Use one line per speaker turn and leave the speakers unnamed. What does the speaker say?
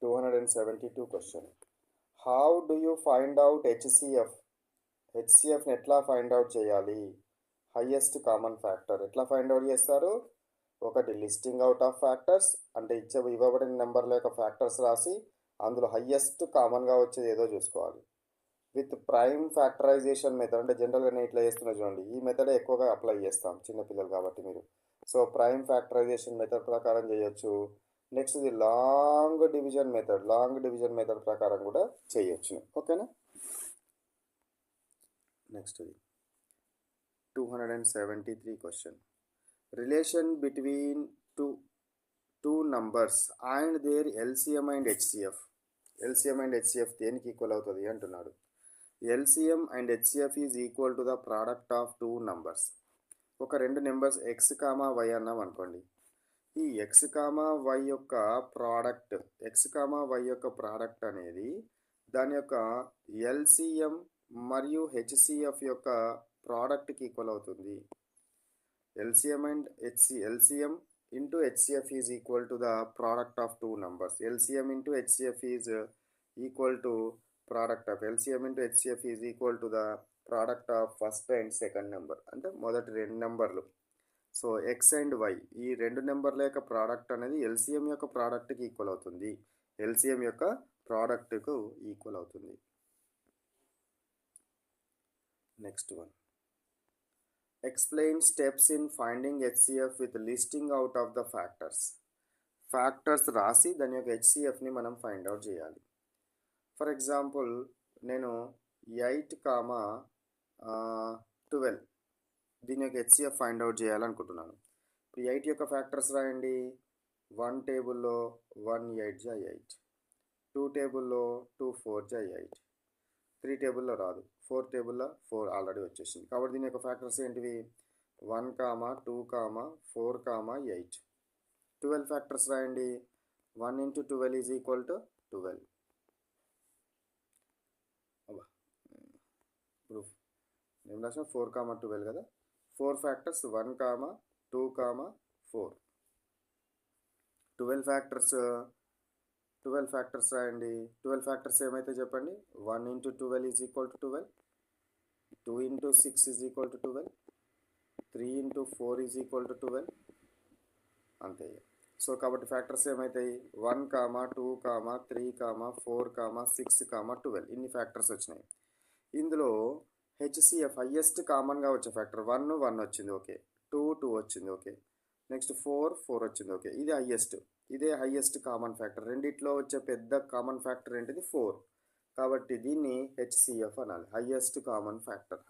272 question. How do you find out HCF? హెచ్సిఎఫ్ని ఎట్లా find out చేయాలి? Highest common factor ఎట్లా find out చేస్తారు? ఒకటి లిస్టింగ్ అవుట్ ఆఫ్ ఫ్యాక్టర్స్, అంటే ఇవ్వబడిన నెంబర్ల యొక్క ఫ్యాక్టర్స్ రాసి అందులో హైయెస్ట్ కామన్గా వచ్చేది ఏదో చూసుకోవాలి. విత్ ప్రైమ్ ఫ్యాక్టరైజేషన్ మెథడ్, అంటే జనరల్గా నేను ఇట్లా చేస్తున్నా చూడండి, ఈ మెథడ్ ఎక్కువగా అప్లై చేస్తాం చిన్నపిల్లలు కాబట్టి మీరు. సో ప్రైమ్ ఫ్యాక్టరైజేషన్ మెథడ్ ప్రకారం చేయొచ్చు. నెక్స్ట్ ఇది లాంగ్ డివిజన్ మెథడ్ ప్రకారం కూడా చేయొచ్చు. ఓకేనా? నెక్స్ట్ ఇది 273 question. Relation between two numbers and there LCM and HCF. LCM and HCF దేనికి ఈక్వల్ అవుతుంది అంటున్నాడు. LCM and HCF is equal to the product of two numbers. ఒక రెండు నెంబర్స్ ఎక్స్ కామా వై అన్నాం అనుకోండి. ఈ ఎక్స్ కామా వై యొక్క product అనేది దాని యొక్క ఎల్సిఎం మరియు హెచ్సిఎఫ్ యొక్క ప్రోడక్ట్కి ఈక్వల్ అవుతుంది. LCM into HCF is equal to the product of two numbers. LCM into HCF is equal to the product of first and second number, అంటే మొదటి రెండు నెంబర్లు. సో ఎక్స్ అండ్ వై ఈ రెండు నెంబర్ల యొక్క ప్రోడక్ట్ అనేది ఎల్సిఎం యొక్క ప్రోడక్ట్కి ఈక్వల్ అవుతుంది. Next one. Explain steps in finding HCF with listing out of the factors రాసి దాని యొక్క హెచ్సిఎఫ్ని మనం ఫైండ్ అవుట్ చేయాలి. ఫర్ ఎగ్జాంపుల్ నేను 8, 12 దీని యొక్క హెచ్సిఎఫ్ ఫైండ్ అవుట్ చేయాలనుకుంటున్నాను. ఇప్పుడు 8 యొక్క ఫ్యాక్టర్స్ రాయండి. 1 టేబుల్లో 1 8 జా 8, 2 టేబుల్లో 2 4 జా 8, 3 టేబుల్లో రాదు, 4 టేబుల్లో 4 ఆల్రెడీ వచ్చేసింది. కాబట్టి దీని యొక్క ఫ్యాక్టర్స్ ఏంటివి? 1, 2, 4, 8. 12 ఫ్యాక్టర్స్ రాయండి. 1 ఇంటూ 12 ఈజ్ ఈక్వల్ టు 12. ఇప్పుడు నేను రాసిన 4, 12 కదా. 4 ఫ్యాక్టర్స్ 1, 2, 4. 12 ఫ్యాక్టర్స్ రాయండి. 12 ఫ్యాక్టర్స్ ఏమైతే చెప్పండి? 1 into 12 is equal to 12, 2 into 6 is equal to 12, 3 into 4 is equal to 12. అంతే. సో కాబట్టి ఫ్యాక్టర్స్ ఏమవుతాయి? 1, 2, 3, 4, 6, 12 ఇన్ని ఫ్యాక్టర్స్ వచ్చినాయి. ఇందులో హెచ్సిఎఫ్ హైయెస్ట్ కామన్గా వచ్చే ఫ్యాక్టర్ 1 వచ్చింది, ఓకే. 2 వచ్చింది, ఓకే. నెక్స్ట్ 4 వచ్చింది, ఓకే. ఇదే హైయెస్ట్ కామన్ ఫ్యాక్టర్. రెండిట్లో వచ్చే పెద్ద కామన్ ఫ్యాక్టర్ ఏంటిది? 4. కాబట్టి దీన్ని హెచ్సిఎఫ్ అనాలి, హైయెస్ట్ కామన్ ఫ్యాక్టర్.